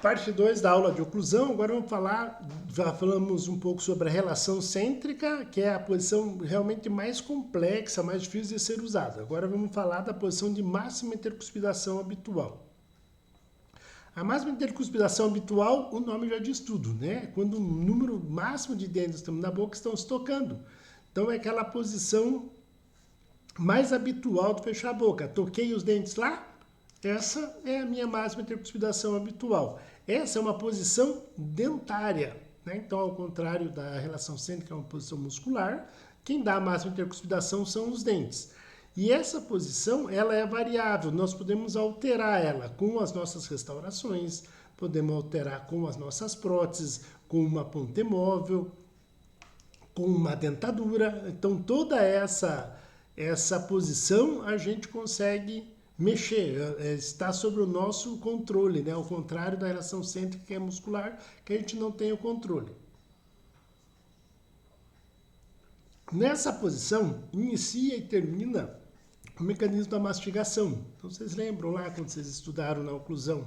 Parte 2 da aula de oclusão. Agora vamos já falamos um pouco sobre a relação cêntrica, que é a posição realmente mais complexa, mais difícil de ser usada. Agora vamos falar da posição de máxima intercuspidação habitual. A máxima intercuspidação habitual, o nome já diz tudo, né? Quando o número máximo de dentes na boca estão se tocando. Então é aquela posição mais habitual de fechar a boca. Toquei os dentes lá, essa é a minha máxima intercuspidação habitual. Essa é uma posição dentária, né? Então, ao contrário da relação cêntrica, é uma posição muscular, quem dá a máxima intercuspidação são os dentes. E essa posição, ela é variável, nós podemos alterar ela com as nossas restaurações, podemos alterar com as nossas próteses, com uma ponta móvel, com uma dentadura. Então, toda essa posição a gente consegue mexer, está sob o nosso controle, né? Ao contrário da relação cêntrica, que é muscular, que a gente não tem o controle. Nessa posição, inicia e termina o mecanismo da mastigação. Então, vocês lembram lá, quando vocês estudaram na oclusão,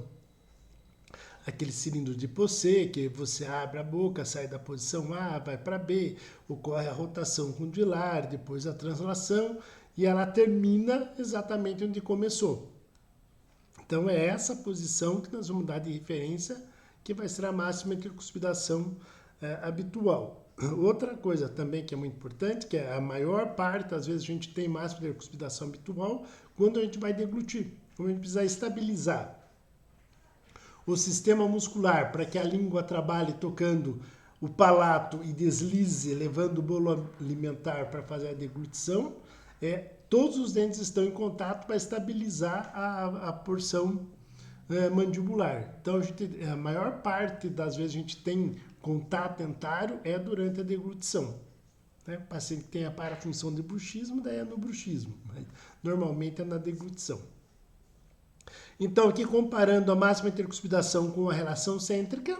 aquele cilindro de Poisson, que você abre a boca, sai da posição A, vai para B, ocorre a rotação condilar, depois a translação, e ela termina exatamente onde começou. Então é essa posição que nós vamos dar de referência, que vai ser a máxima intercuspidação habitual. Outra coisa também que é muito importante, que é a maior parte, às vezes a gente tem máxima intercuspidação habitual, quando a gente vai deglutir, quando a gente precisa estabilizar o sistema muscular para que a língua trabalhe tocando o palato e deslize, levando o bolo alimentar para fazer a deglutição, todos os dentes estão em contato para estabilizar a porção mandibular. Então, a maior parte das vezes a gente tem contato dentário durante a deglutição. Né? O paciente que tem a parafunção de bruxismo, daí é no bruxismo. Mas normalmente é na deglutição. Então, aqui comparando a máxima intercuspidação com a relação cêntrica,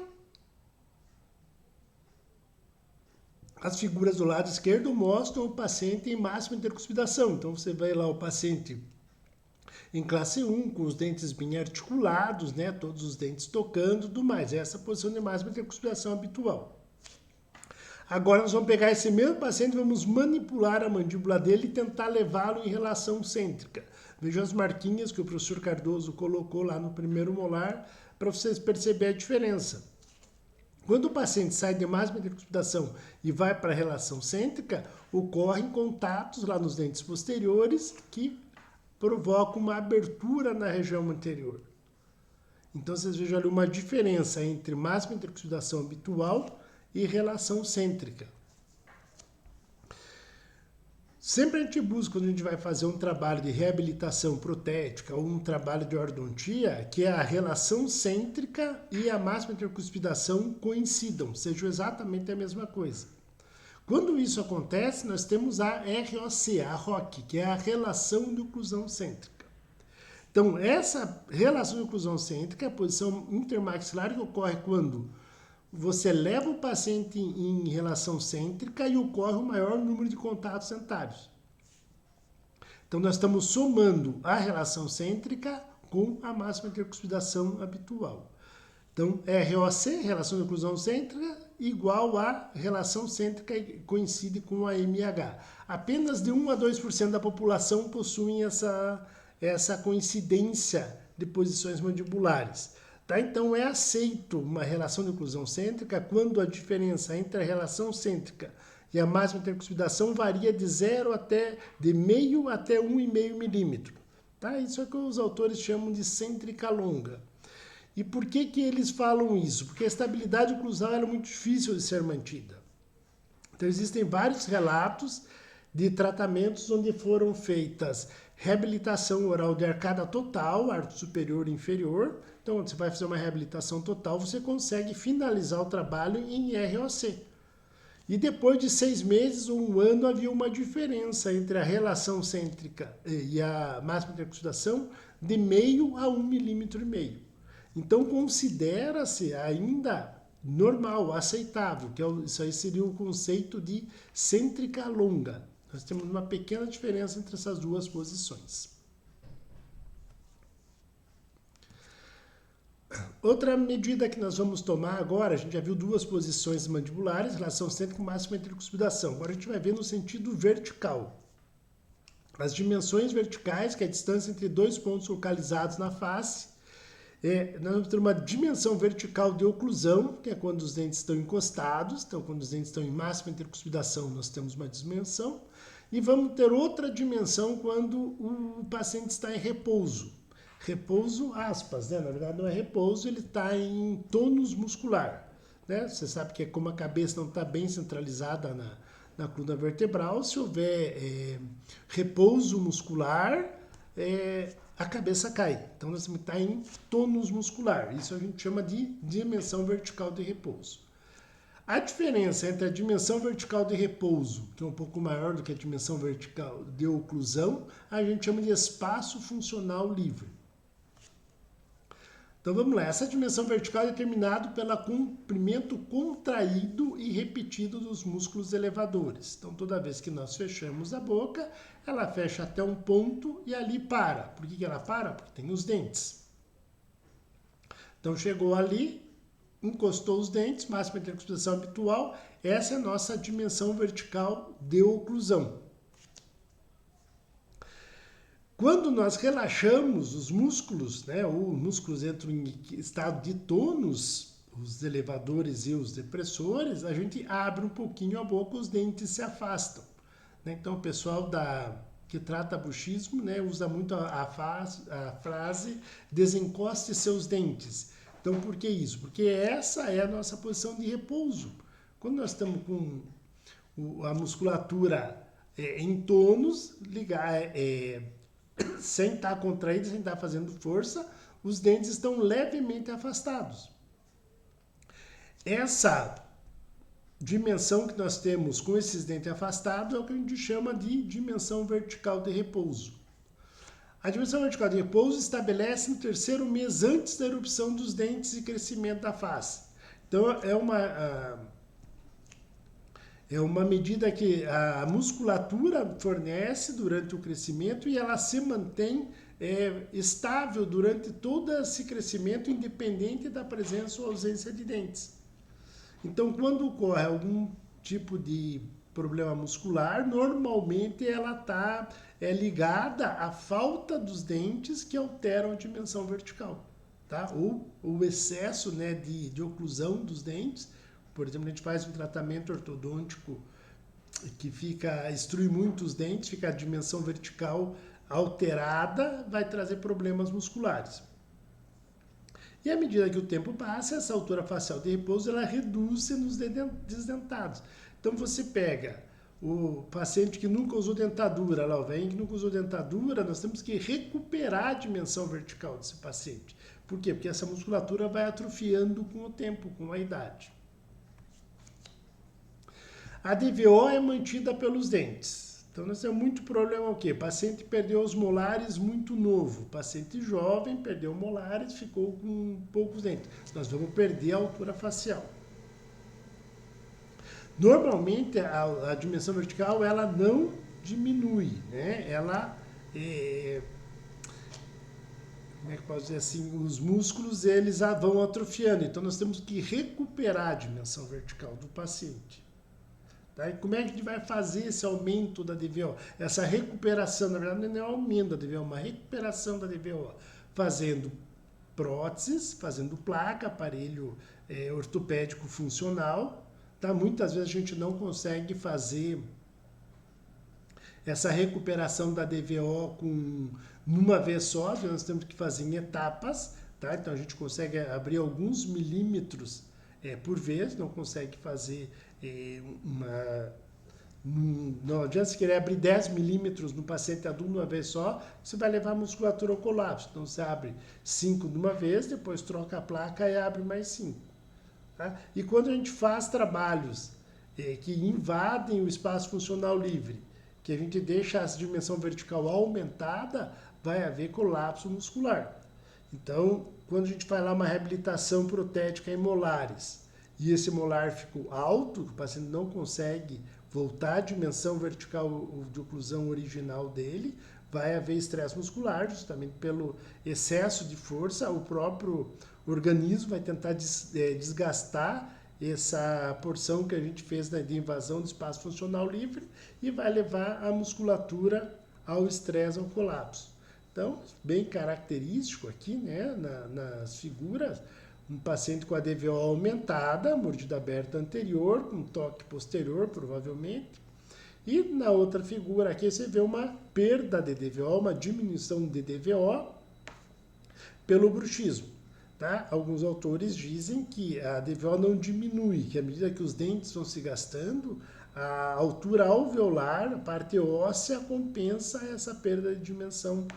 as figuras do lado esquerdo mostram o paciente em máxima intercuspidação. Então, você vai lá o paciente em classe 1, com os dentes bem articulados, né? Todos os dentes tocando e tudo mais. Essa é a posição de máxima intercuspidação habitual. Agora, nós vamos pegar esse mesmo paciente e vamos manipular a mandíbula dele e tentar levá-lo em relação cêntrica. Vejam as marquinhas que o professor Cardoso colocou lá no primeiro molar para vocês perceberem a diferença. Quando o paciente sai de máxima intercuspidação e vai para a relação cêntrica, ocorrem contatos lá nos dentes posteriores que provocam uma abertura na região anterior. Então, vocês vejam ali uma diferença entre máxima intercuspidação habitual e relação cêntrica. Sempre a gente busca, quando a gente vai fazer um trabalho de reabilitação protética ou um trabalho de ortodontia, que a relação cêntrica e a máxima intercuspidação coincidam, sejam exatamente a mesma coisa. Quando isso acontece, nós temos a ROC, a ROC, que é a relação de oclusão cêntrica. Então, essa relação de oclusão cêntrica é a posição intermaxilar que ocorre quando você leva o paciente em relação cêntrica e ocorre o maior número de contatos dentários. Então, nós estamos somando a relação cêntrica com a máxima intercuspidação habitual. Então, ROC, relação de oclusão cêntrica, igual a relação cêntrica coincide com a MH. Apenas de 1 a 2% da população possuem essa coincidência de posições mandibulares. Tá? Então, é aceito uma relação de oclusão cêntrica quando a diferença entre a relação cêntrica e a máxima intercuspidação varia de 0 até de meio até 1,5 milímetro. Tá? Isso é o que os autores chamam de cêntrica longa. E por que eles falam isso? Porque a estabilidade oclusal é muito difícil de ser mantida. Então, existem vários relatos de tratamentos onde foram feitas reabilitação oral de arcada total, arco superior e inferior. Então, quando você vai fazer uma reabilitação total, você consegue finalizar o trabalho em ROC. E depois de 6 meses ou 1 ano, havia uma diferença entre a relação cêntrica e a máxima intercuspidação de meio a 1,5 milímetro. Então, considera-se ainda normal, aceitável, que isso aí seria o conceito de cêntrica longa. Nós temos uma pequena diferença entre essas duas posições. Outra medida que nós vamos tomar agora, a gente já viu duas posições mandibulares, relação cêntrica com máxima intercuspidação. Agora a gente vai ver no sentido vertical. As dimensões verticais, que é a distância entre dois pontos localizados na face. Nós vamos ter uma dimensão vertical de oclusão, que é quando os dentes estão encostados. Então, quando os dentes estão em máxima intercuspidação, nós temos uma dimensão. E vamos ter outra dimensão quando o paciente está em repouso. Repouso, aspas, né? Na verdade não é repouso, ele está em tônus muscular. Né? Você sabe que é como a cabeça não está bem centralizada na coluna vertebral, se houver repouso muscular, a cabeça cai. Então nós temos que estar em tônus muscular. Isso a gente chama de dimensão vertical de repouso. A diferença entre a dimensão vertical de repouso, que é um pouco maior do que a dimensão vertical de oclusão, a gente chama de espaço funcional livre. Então vamos lá, essa dimensão vertical é determinada pelo comprimento contraído e repetido dos músculos elevadores. Então toda vez que nós fechamos a boca, ela fecha até um ponto e ali para. Por que ela para? Porque tem os dentes. Então chegou ali, encostou os dentes, máxima intercuspidação habitual, essa é a nossa dimensão vertical de oclusão. Quando nós relaxamos os músculos, né, ou os músculos entram em estado de tônus, os elevadores e os depressores, a gente abre um pouquinho a boca, os dentes se afastam. Né? Então o pessoal que trata bruxismo, né, usa muito a frase desencoste seus dentes. Então por que isso? Porque essa é a nossa posição de repouso. Quando nós estamos com a musculatura em tônus, sem estar contraído, sem estar fazendo força, os dentes estão levemente afastados. Essa dimensão que nós temos com esses dentes afastados é o que a gente chama de dimensão vertical de repouso. A dimensão vertical de repouso estabelece no terceiro mês antes da erupção dos dentes e crescimento da face. Então, é uma medida que a musculatura fornece durante o crescimento e ela se mantém estável durante todo esse crescimento, independente da presença ou ausência de dentes. Então, quando ocorre algum tipo de problema muscular, normalmente ela está ligada à falta dos dentes que alteram a dimensão vertical. Tá? Ou o excesso, né, de oclusão dos dentes. Por exemplo, a gente faz um tratamento ortodôntico que extrui muito os dentes, fica a dimensão vertical alterada, vai trazer problemas musculares. E à medida que o tempo passa, essa altura facial de repouso, ela reduz nos desdentados. Então você pega o paciente que nunca usou dentadura, lá o velho que nunca usou dentadura, nós temos que recuperar a dimensão vertical desse paciente. Por quê? Porque essa musculatura vai atrofiando com o tempo, com a idade. A DVO é mantida pelos dentes. Então, nós temos muito problema o quê? O paciente perdeu os molares muito novo. O paciente jovem perdeu molares, ficou com poucos dentes. Nós vamos perder a altura facial. Normalmente, a dimensão vertical, ela não diminui, né? Ela, como é que eu posso dizer assim, os músculos, eles vão atrofiando. Então, nós temos que recuperar a dimensão vertical do paciente. Tá? E como é que a gente vai fazer esse aumento da DVO? Essa recuperação, na verdade, não é um aumento da DVO, é uma recuperação da DVO. Fazendo próteses, fazendo placa, aparelho ortopédico funcional. Tá? Muitas vezes a gente não consegue fazer essa recuperação da DVO numa vez só, nós temos que fazer em etapas. Tá? Então a gente consegue abrir alguns milímetros por vez, não consegue fazer não adianta se querer abrir 10 milímetros no paciente adulto de uma vez só, você vai levar a musculatura ao colapso. Então você abre 5 de uma vez, depois troca a placa e abre mais 5. Tá? E quando a gente faz trabalhos que invadem o espaço funcional livre, que a gente deixa a dimensão vertical aumentada, vai haver colapso muscular. Então, quando a gente faz lá uma reabilitação protética em molares, e esse molar ficou alto, o paciente não consegue voltar à dimensão vertical de oclusão original dele, vai haver estresse muscular, justamente pelo excesso de força, o próprio organismo, vai tentar desgastar essa porção que a gente fez de invasão do espaço funcional livre e vai levar a musculatura ao estresse, ao colapso. Então, bem característico aqui, né, nas figuras, um paciente com a DVO aumentada, mordida aberta anterior, com toque posterior, provavelmente. E na outra figura aqui você vê uma perda de DVO, uma diminuição de DVO pelo bruxismo. Tá? Alguns autores dizem que a DVO não diminui, que à medida que os dentes vão se gastando, a altura alveolar, a parte óssea, compensa essa perda de dimensão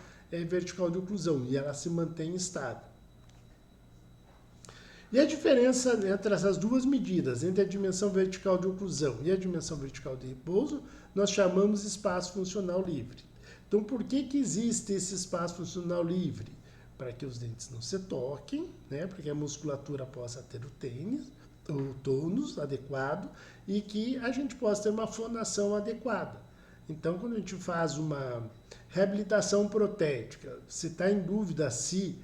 vertical de oclusão e ela se mantém estável. E a diferença entre essas duas medidas, entre a dimensão vertical de oclusão e a dimensão vertical de repouso, nós chamamos de espaço funcional livre. Então, por que existe esse espaço funcional livre? Para que os dentes não se toquem, né? Para que a musculatura possa ter o tônus adequado e que a gente possa ter uma fonação adequada. Então, quando a gente faz uma reabilitação protética, se está em dúvida se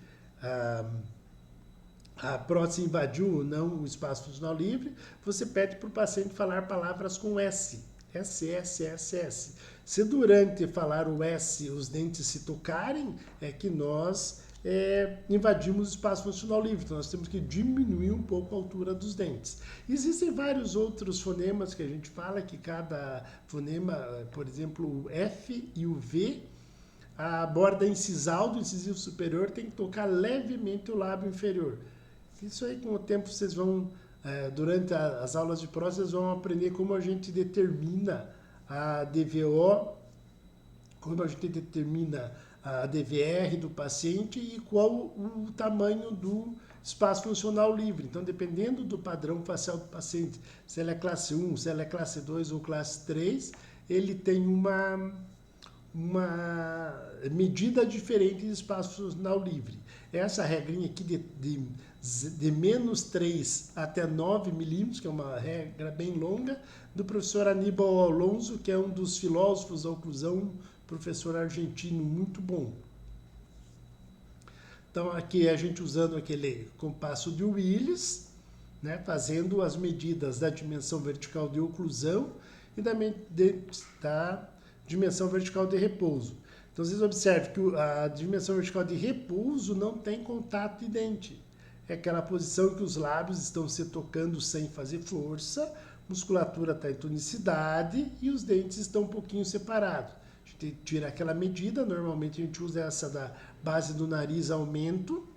a prótese invadiu ou não o espaço funcional livre, você pede para o paciente falar palavras com S. S, S, S, S. Se durante falar o S os dentes se tocarem, é que nós invadimos o espaço funcional livre. Então, nós temos que diminuir um pouco a altura dos dentes. Existem vários outros fonemas que a gente fala, que cada fonema, por exemplo, o F e o V, a borda incisal do incisivo superior tem que tocar levemente o lábio inferior. Isso aí, com o tempo, vocês vão, durante as aulas de prótese, vocês vão aprender como a gente determina a DVO, como a gente determina a DVR do paciente e qual o tamanho do espaço funcional livre. Então, dependendo do padrão facial do paciente, se ele é classe 1, se ele é classe 2 ou classe 3, ele tem uma medida diferente de espaço funcional livre. Essa regrinha aqui de menos 3 até 9 milímetros, que é uma regra bem longa, do professor Aníbal Alonso, que é um dos filósofos da oclusão, professor argentino muito bom. Então, aqui a gente usando aquele compasso de Willis, né, fazendo as medidas da dimensão vertical de oclusão e da dimensão vertical de repouso. Então, vocês observam que a dimensão vertical de repouso não tem contato de dente. É aquela posição que os lábios estão se tocando sem fazer força, a musculatura está em tonicidade e os dentes estão um pouquinho separados. A gente tira aquela medida, normalmente a gente usa essa da base do nariz aumento.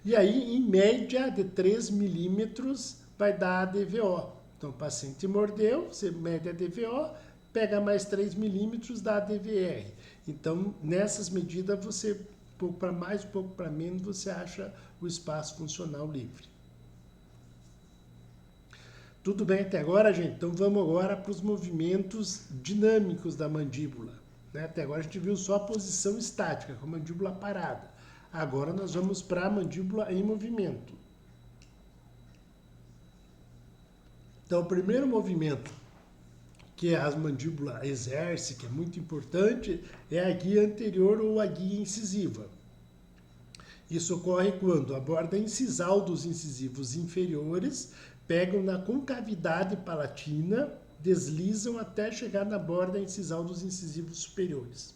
E aí, em média de 3 milímetros, vai dar a DVO. Então, o paciente mordeu, você mede a DVO, pega mais 3 milímetros, dá a DVR. Então, nessas medidas, você, um pouco para mais, um pouco para menos, você acha o espaço funcional livre. Tudo bem até agora, gente? Então, vamos agora para os movimentos dinâmicos da mandíbula. Né? Até agora a gente viu só a posição estática, com a mandíbula parada. Agora nós vamos para a mandíbula em movimento. Então, o primeiro movimento que a mandíbula exerce, que é muito importante, é a guia anterior ou a guia incisiva. Isso ocorre quando a borda incisal dos incisivos inferiores pegam na concavidade palatina, deslizam até chegar na borda incisal dos incisivos superiores.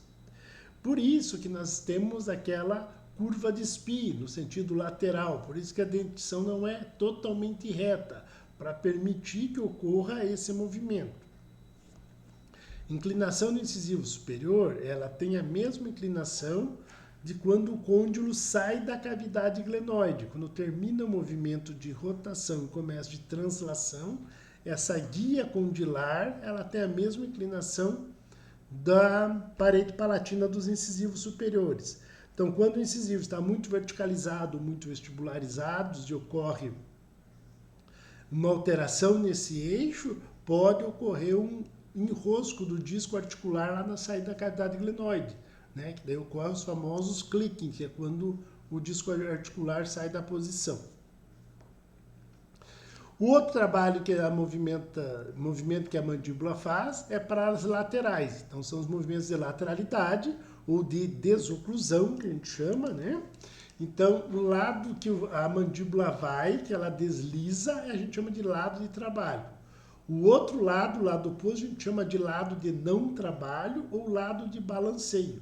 Por isso que nós temos aquela curva de Spee, no sentido lateral, por isso que a dentição não é totalmente reta, para permitir que ocorra esse movimento. Inclinação do incisivo superior, ela tem a mesma inclinação de quando o côndilo sai da cavidade glenoide. Quando termina o movimento de rotação e começa de translação, essa guia condilar, ela tem a mesma inclinação da parede palatina dos incisivos superiores. Então, quando o incisivo está muito verticalizado, muito vestibularizado, e ocorre uma alteração nesse eixo, pode ocorrer um enrosco do disco articular lá na saída da cavidade glenoide, né? Que daí ocorre os famosos clicking, que é quando o disco articular sai da posição. O outro trabalho que movimento que a mandíbula faz é para as laterais. Então, são os movimentos de lateralidade ou de desoclusão, que a gente chama, né? Então, o lado que a mandíbula vai, que ela desliza, a gente chama de lado de trabalho. O outro lado, o lado oposto, a gente chama de lado de não trabalho ou lado de balanceio.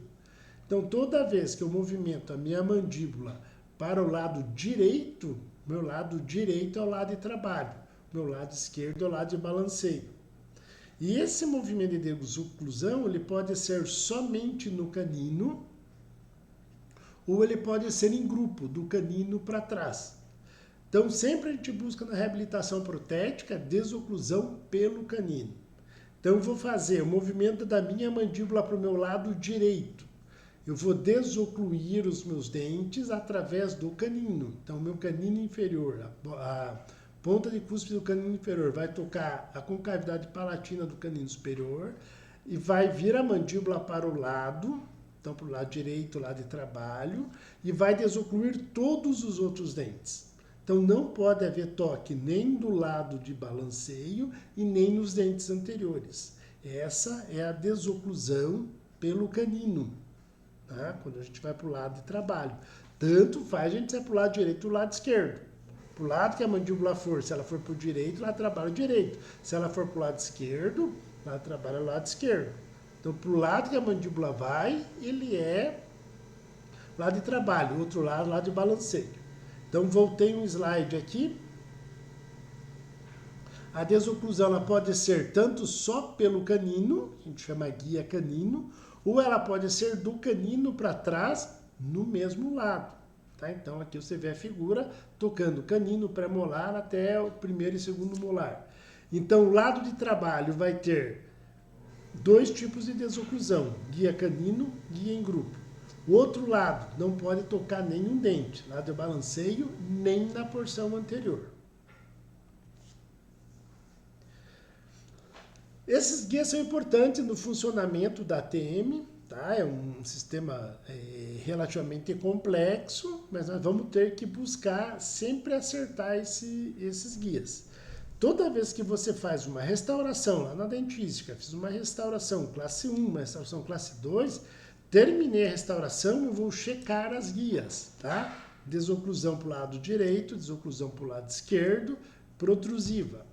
Então, toda vez que eu movimento a minha mandíbula para o lado direito, meu lado direito é o lado de trabalho, meu lado esquerdo é o lado de balanceio. E esse movimento de desoclusão, ele pode ser somente no canino, ou ele pode ser em grupo, do canino para trás. Então, sempre a gente busca na reabilitação protética desoclusão pelo canino. Então, eu vou fazer o movimento da minha mandíbula para o meu lado direito. Eu vou desocluir os meus dentes através do canino. Então, o meu canino inferior, a ponta de cúspide do canino inferior vai tocar a concavidade palatina do canino superior e vai vir a mandíbula para o lado, então para o lado direito, o lado de trabalho, e vai desocluir todos os outros dentes. Então não pode haver toque nem do lado de balanceio e nem nos dentes anteriores. Essa é a desoclusão pelo canino, tá? Quando a gente vai para o lado de trabalho. Tanto faz a gente ir para o lado direito ou o lado esquerdo. Para o lado que a mandíbula for, se ela for para o direito, ela trabalha o direito. Se ela for para o lado esquerdo, ela trabalha o lado esquerdo. Então, para o lado que a mandíbula vai, ele é lado de trabalho. O outro lado de balanceio. Então, voltei um slide aqui. A desoclusão ela pode ser tanto só pelo canino, a gente chama guia canino, ou ela pode ser do canino para trás no mesmo lado. Tá? Então, aqui você vê a figura tocando canino pré-molar até o primeiro e segundo molar. Então, o lado de trabalho vai ter dois tipos de desoclusão, guia canino, guia em grupo. O outro lado não pode tocar nenhum dente, lado de balanceio, nem na porção anterior. Esses guias são importantes no funcionamento da ATM, tá? É um sistema relativamente complexo, mas nós vamos ter que buscar sempre acertar esses guias. Toda vez que você faz uma restauração lá na dentística, fiz uma restauração classe 1, uma restauração classe 2, terminei a restauração, eu vou checar as guias, tá? Desoclusão para o lado direito, desoclusão para o lado esquerdo, protrusiva.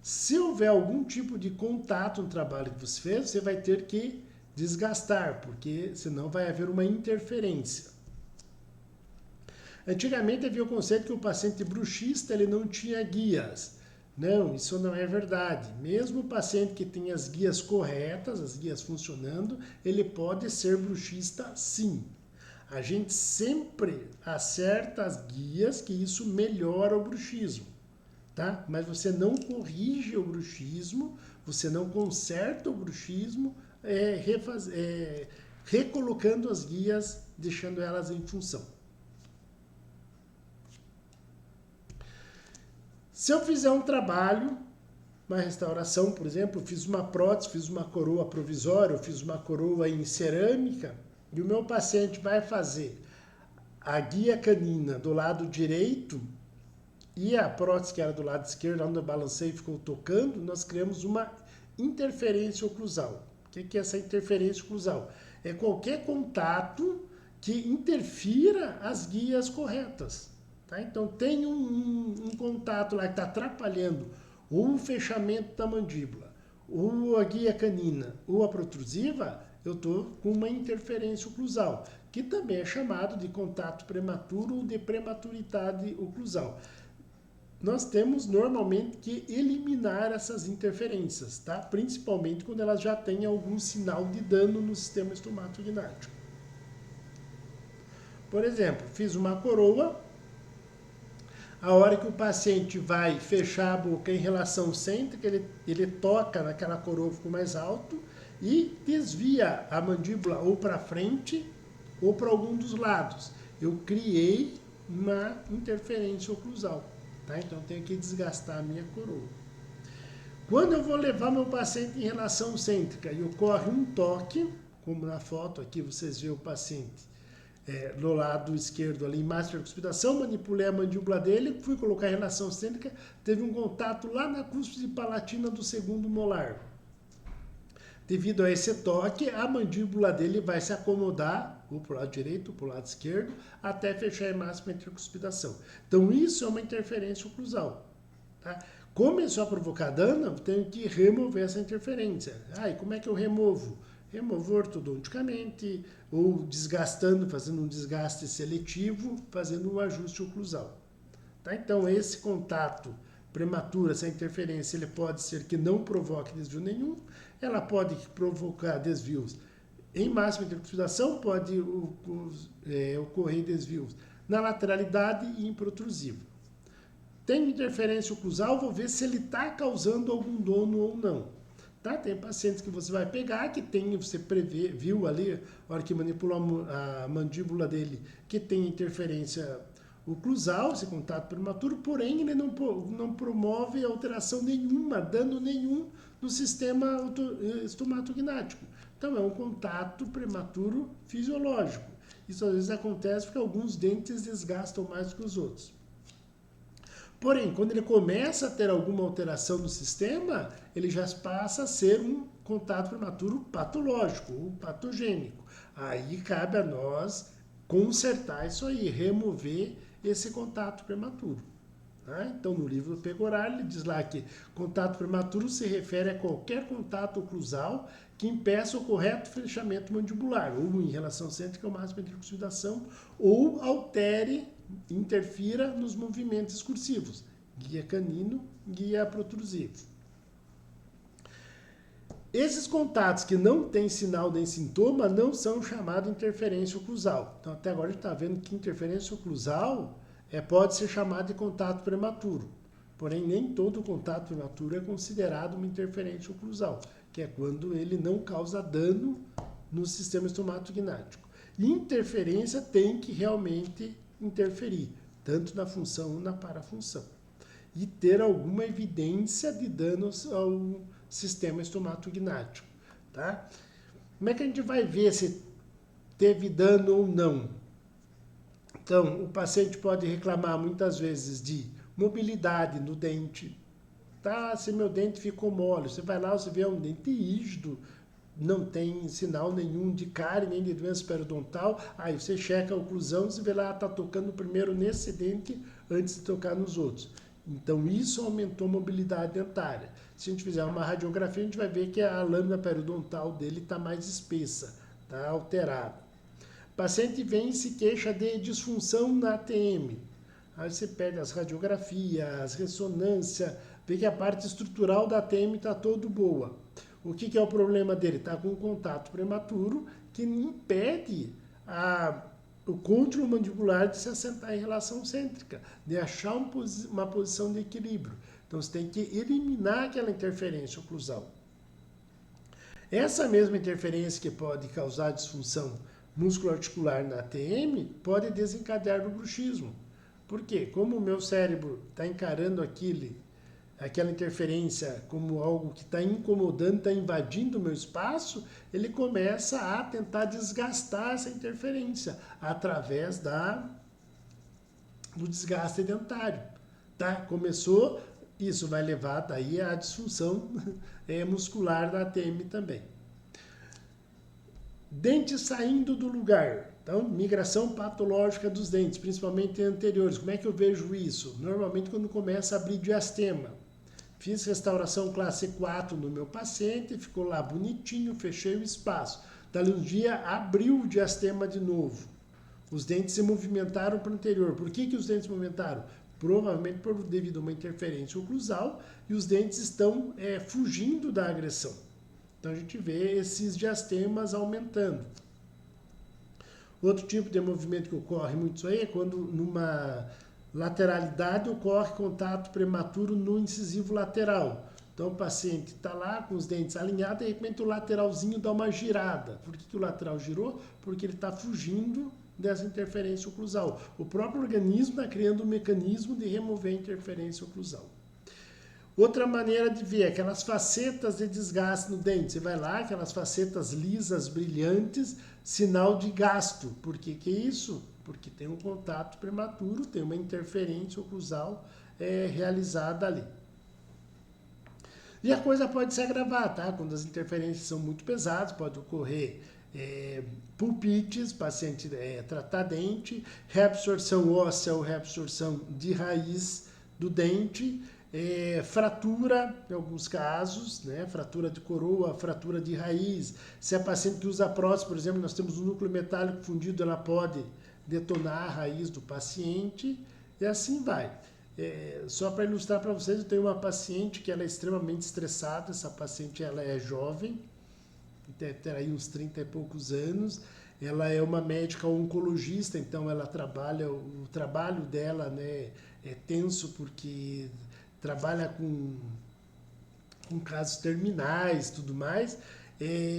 Se houver algum tipo de contato no trabalho que você fez, você vai ter que desgastar, porque senão vai haver uma interferência. Antigamente havia o conceito que o paciente bruxista ele não tinha guias. Não, isso não é verdade. Mesmo o paciente que tem as guias corretas, as guias funcionando, ele pode ser bruxista sim. A gente sempre acerta as guias, que isso melhora o bruxismo, tá? Mas você não corrige o bruxismo, você não conserta o bruxismo, recolocando as guias, deixando elas em função. Se eu fizer um trabalho, uma restauração, por exemplo, fiz uma prótese, fiz uma coroa provisória, fiz uma coroa em cerâmica, e o meu paciente vai fazer a guia canina do lado direito e a prótese que era do lado esquerdo, onde eu balancei e ficou tocando, nós criamos uma interferência oclusal. O que é essa interferência oclusal? É qualquer contato que interfira as guias corretas. Tá? Então, tem um contato lá que está atrapalhando ou o fechamento da mandíbula, ou a guia canina, ou a protrusiva, eu estou com uma interferência oclusal, que também é chamado de contato prematuro ou de prematuridade oclusal. Nós temos normalmente que eliminar essas interferências, tá? Principalmente quando elas já têm algum sinal de dano no sistema estomatognático. Por exemplo, fiz uma coroa. A hora que o paciente vai fechar a boca em relação cêntrica, ele toca naquela coroa que ficou mais alto e desvia a mandíbula ou para frente ou para algum dos lados. Eu criei uma interferência oclusal, tá? Então eu tenho que desgastar a minha coroa. Quando eu vou levar meu paciente em relação cêntrica e ocorre um toque, como na foto aqui vocês veem o paciente no lado esquerdo ali, máxima cuspidação, manipulei a mandíbula dele, fui colocar em relação cêntrica, teve um contato lá na cúspide palatina do segundo molar. Devido a esse toque, a mandíbula dele vai se acomodar, ou para o lado direito, ou para o lado esquerdo, até fechar a máxima intercuspidação. Então, isso é uma interferência oclusal. Tá? Começou a provocar dano, eu tenho que remover essa interferência. E como é que eu removo? Removo ortodonticamente, ou desgastando, fazendo um desgaste seletivo, fazendo um ajuste oclusal. Tá? Então, esse contato prematuro, essa interferência, ele pode ser que não provoque desvio nenhum, ela pode provocar desvios em máxima intercuspidação, pode ocorrer desvios na lateralidade e em protrusivo. Tem interferência oclusal, vou ver se ele está causando algum dano ou não. Tá? Tem pacientes que você vai pegar, que tem, você viu ali, na hora que manipulou a mandíbula dele, que tem interferência oclusal, esse contato prematuro, porém ele não promove alteração nenhuma, dano nenhum no sistema estomatognático. Então é um contato prematuro fisiológico. Isso às vezes acontece porque alguns dentes desgastam mais que os outros. Porém, quando ele começa a ter alguma alteração no sistema, ele já passa a ser um contato prematuro patológico ou patogênico. Aí cabe a nós consertar isso aí, remover esse contato prematuro. Tá? Então, no livro do Pegoral, ele diz lá que contato prematuro se refere a qualquer contato oclusal que impeça o correto fechamento mandibular, ou em relação cêntrica ou máxima intercuspidação, ou altere, interfira nos movimentos excursivos, guia canino, guia protrusivo. Esses contatos que não têm sinal nem sintoma não são chamados de interferência oclusal. Então, até agora a gente está vendo que interferência oclusal pode ser chamada de contato prematuro. Porém, nem todo contato prematuro é considerado uma interferência oclusal, que é quando ele não causa dano no sistema estomatognático. Interferência tem que realmente interferir, tanto na função ou na parafunção. E ter alguma evidência de danos ao sistema estomatognático. Tá? Como é que a gente vai ver se teve dano ou não? Então, o paciente pode reclamar muitas vezes de mobilidade no dente. Tá, se meu dente ficou mole, você vai lá, você vê um dente rígido, não tem sinal nenhum de cárie, nem de doença periodontal, aí você checa a oclusão, você vê lá, está tocando primeiro nesse dente antes de tocar nos outros. Então, isso aumentou a mobilidade dentária. Se a gente fizer uma radiografia, a gente vai ver que a lâmina periodontal dele está mais espessa, está alterada. O paciente vem e se queixa de disfunção na ATM. Aí você pega as radiografias, ressonância, vê que a parte estrutural da ATM está toda boa. O que é o problema dele? Está com um contato prematuro que impede o côndilo mandibular de se assentar em relação cêntrica, de achar uma posição de equilíbrio. Então você tem que eliminar aquela interferência oclusal. Essa mesma interferência que pode causar disfunção músculo-articular na ATM pode desencadear o bruxismo. Por quê? Como o meu cérebro está encarando aquela interferência como algo que está incomodando, está invadindo o meu espaço, ele começa a tentar desgastar essa interferência através do desgaste dentário. Tá? Começou, isso vai levar daí à disfunção muscular da ATM também. Dentes saindo do lugar. Então, migração patológica dos dentes, principalmente anteriores. Como é que eu vejo isso? Normalmente quando começa a abrir diastema. Fiz restauração classe 4 no meu paciente, ficou lá bonitinho, fechei o espaço. Dali um dia abriu o diastema de novo. Os dentes se movimentaram para o anterior. Por que os dentes se movimentaram? Provavelmente devido a uma interferência oclusal e os dentes estão fugindo da agressão. Então a gente vê esses diastemas aumentando. Outro tipo de movimento que ocorre muito isso aí é quando numa lateralidade ocorre contato prematuro no incisivo lateral. Então o paciente está lá com os dentes alinhados e de repente o lateralzinho dá uma girada. Por que o lateral girou? Porque ele está fugindo dessa interferência oclusal. O próprio organismo está criando um mecanismo de remover a interferência oclusal. Outra maneira de ver, aquelas facetas de desgaste no dente. Você vai lá, aquelas facetas lisas, brilhantes, sinal de gasto. Por que é isso? Porque tem um contato prematuro, tem uma interferência oclusal realizada ali. E a coisa pode se agravar, tá? Quando as interferências são muito pesadas, pode ocorrer pulpites, paciente tratar dente, reabsorção óssea ou reabsorção de raiz do dente, fratura, em alguns casos, né? Fratura de coroa, fratura de raiz. Se é paciente que usa prótese, por exemplo, nós temos um núcleo metálico fundido, ela pode detonar a raiz do paciente e assim vai. Só para ilustrar para vocês, eu tenho uma paciente que ela é extremamente estressada, essa paciente ela é jovem, deve ter aí uns 30 e poucos anos, ela é uma médica oncologista, então ela trabalha, o trabalho dela, né, é tenso porque trabalha com casos terminais e tudo mais,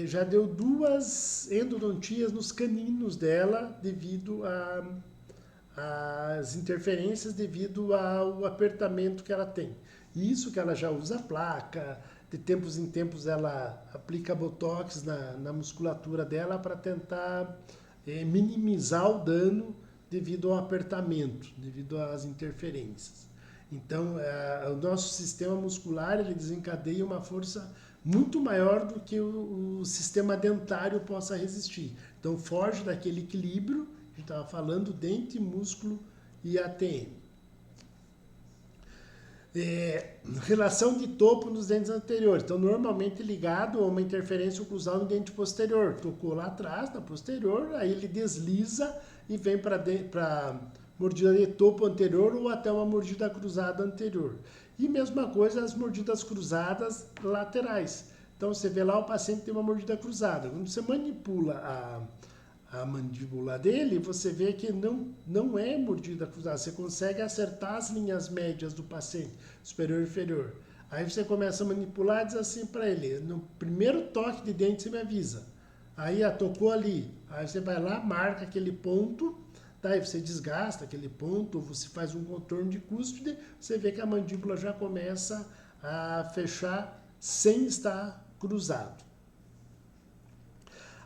já deu 2 endodontias nos caninos dela devido às interferências, devido ao apertamento que ela tem. Isso que ela já usa placa, de tempos em tempos ela aplica botox na musculatura dela para tentar minimizar o dano devido ao apertamento, devido às interferências. Então, o nosso sistema muscular ele desencadeia uma força muito maior do que o sistema dentário possa resistir. Então, foge daquele equilíbrio, a gente estava falando, dente, músculo e ATM. Relação de topo nos dentes anteriores. Então, normalmente ligado a uma interferência oclusal no dente posterior. Tocou lá atrás, na posterior, aí ele desliza e vem para mordida de topo anterior ou até uma mordida cruzada anterior. E mesma coisa as mordidas cruzadas laterais. Então você vê lá o paciente tem uma mordida cruzada. Quando você manipula a mandíbula dele, você vê que não é mordida cruzada. Você consegue acertar as linhas médias do paciente, superior e inferior. Aí você começa a manipular e diz assim para ele, no primeiro toque de dente você me avisa. Aí tocou ali. Aí você vai lá, marca aquele ponto. Daí você desgasta aquele ponto, você faz um contorno de cúspide, você vê que a mandíbula já começa a fechar sem estar cruzado.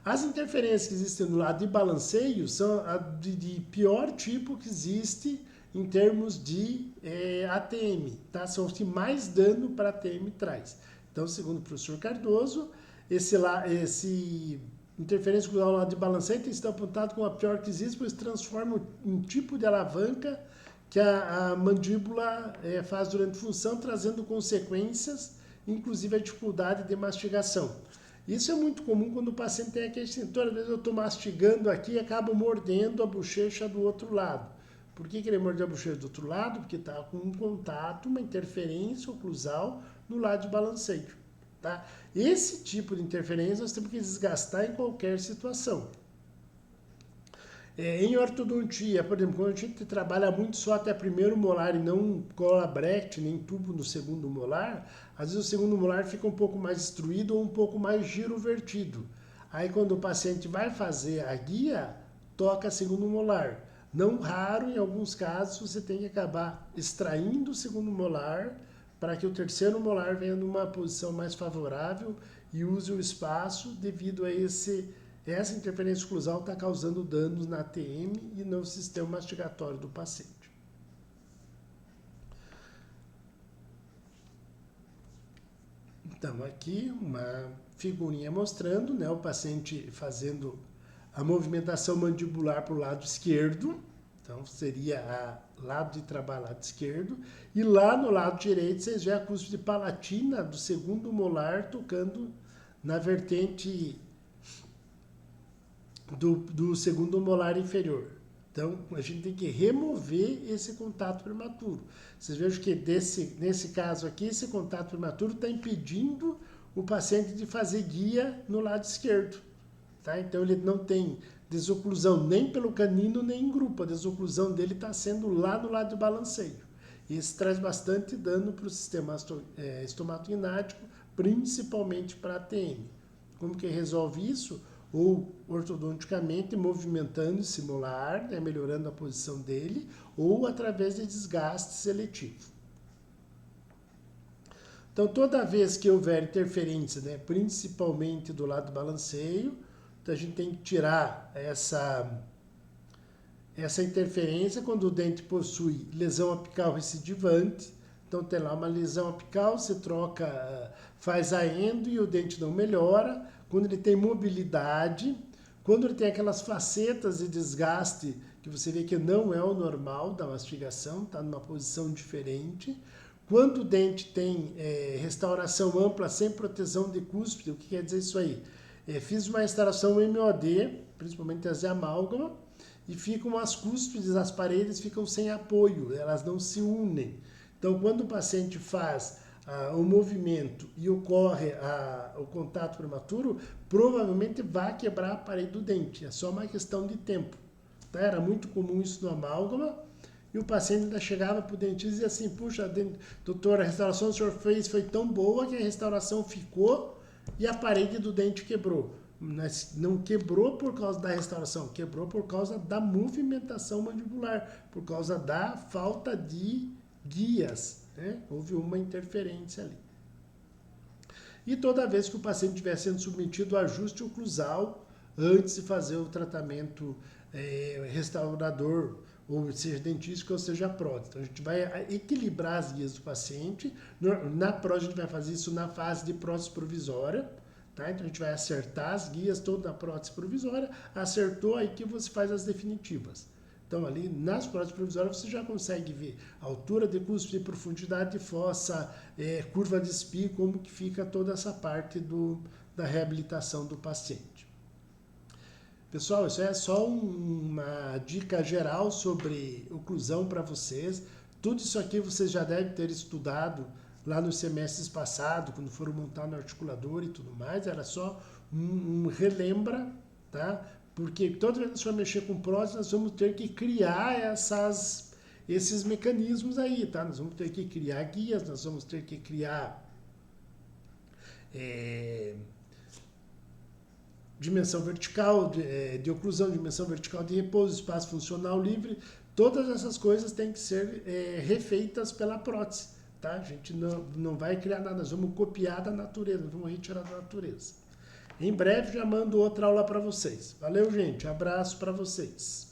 As interferências que existem no lado de balanceio são de pior tipo que existe em termos de ATM, tá? São os que mais dano para ATM traz. Então, segundo o professor Cardoso, esse interferência cruzal no lado de balanceio tem sido apontado como a pior que existe, pois transforma um tipo de alavanca que a mandíbula faz durante função, trazendo consequências, inclusive a dificuldade de mastigação. Isso é muito comum quando o paciente tem aquele sintoma. Às vezes eu estou mastigando aqui e acabo mordendo a bochecha do outro lado. Por que ele mordeu a bochecha do outro lado? Porque está com um contato, uma interferência oclusal no lado de balanceio. Tá? Esse tipo de interferência nós temos que desgastar em qualquer situação. Em ortodontia, por exemplo, quando a gente trabalha muito só até primeiro molar e não cola bracte, nem tubo no segundo molar, às vezes o segundo molar fica um pouco mais destruído ou um pouco mais girovertido. Aí quando o paciente vai fazer a guia, toca segundo molar. Não raro, em alguns casos, você tem que acabar extraindo o segundo molar para que o terceiro molar venha numa posição mais favorável e use o espaço devido a essa interferência oclusal está causando danos na ATM e no sistema mastigatório do paciente. Então, aqui uma figurinha mostrando, né, o paciente fazendo a movimentação mandibular para o lado esquerdo. Então, seria lado de trabalho, lado esquerdo. E lá no lado direito, vocês veem a cúspide palatina do segundo molar tocando na vertente do segundo molar inferior. Então, a gente tem que remover esse contato prematuro. Vocês vejam que nesse caso aqui, esse contato prematuro está impedindo o paciente de fazer guia no lado esquerdo. Tá? Então, ele não tem desoclusão nem pelo canino, nem em grupo. A desoclusão dele está sendo lá no lado de balanceio. E isso traz bastante dano para o sistema estomatognático, principalmente para a ATM. Como que resolve isso? Ou ortodonticamente movimentando esse molar, né, melhorando a posição dele, ou através de desgaste seletivo. Então, toda vez que houver interferência, né, principalmente do lado do balanceio, então a gente tem que tirar essa interferência quando o dente possui lesão apical recidivante, Então tem lá uma lesão apical, você troca, faz a endo e o dente não melhora. Quando ele tem mobilidade, quando ele tem aquelas facetas de desgaste que você vê que não é o normal da mastigação, está numa posição diferente. Quando o dente tem restauração ampla sem proteção de cúspide, o que quer dizer isso aí? Fiz uma restauração MOD, principalmente as de amálgama, e ficam as cúspides, as paredes ficam sem apoio, elas não se unem. Então, quando o paciente faz o movimento e ocorre o contato prematuro, provavelmente vai quebrar a parede do dente. É só uma questão de tempo. Tá? Era muito comum isso no amálgama, e o paciente ainda chegava para o dentista e dizia assim, puxa, doutor, a restauração que o senhor fez foi tão boa que a restauração ficou e a parede do dente quebrou. Mas não quebrou por causa da restauração, quebrou por causa da movimentação mandibular, por causa da falta de guias, né? Houve uma interferência ali. E toda vez que o paciente estiver sendo submetido ao ajuste oclusal, antes de fazer o tratamento restaurador, ou seja dentístico, ou seja prótese. Então a gente vai equilibrar as guias do paciente. Na prótese a gente vai fazer isso na fase de prótese provisória. Tá? Então a gente vai acertar as guias toda na prótese provisória, acertou, aí que você faz as definitivas. Então ali nas próteses provisórias você já consegue ver a altura de cúspide, profundidade de fossa, curva de Spee, como que fica toda essa parte da reabilitação do paciente. Pessoal, isso é só uma dica geral sobre oclusão para vocês. Tudo isso aqui vocês já devem ter estudado lá nos semestres passados, quando foram montar no articulador e tudo mais. Era só um relembra, tá? Porque toda vez que você vai mexer com prótese, nós vamos ter que criar esses mecanismos aí, tá? Nós vamos ter que criar guias, nós vamos ter que criar dimensão vertical de oclusão, dimensão vertical de repouso, espaço funcional livre. Todas essas coisas têm que ser refeitas pela prótese, tá? A gente não vai criar nada, nós vamos copiar da natureza, nós vamos retirar da natureza. Em breve já mando outra aula para vocês. Valeu, gente. Abraço para vocês.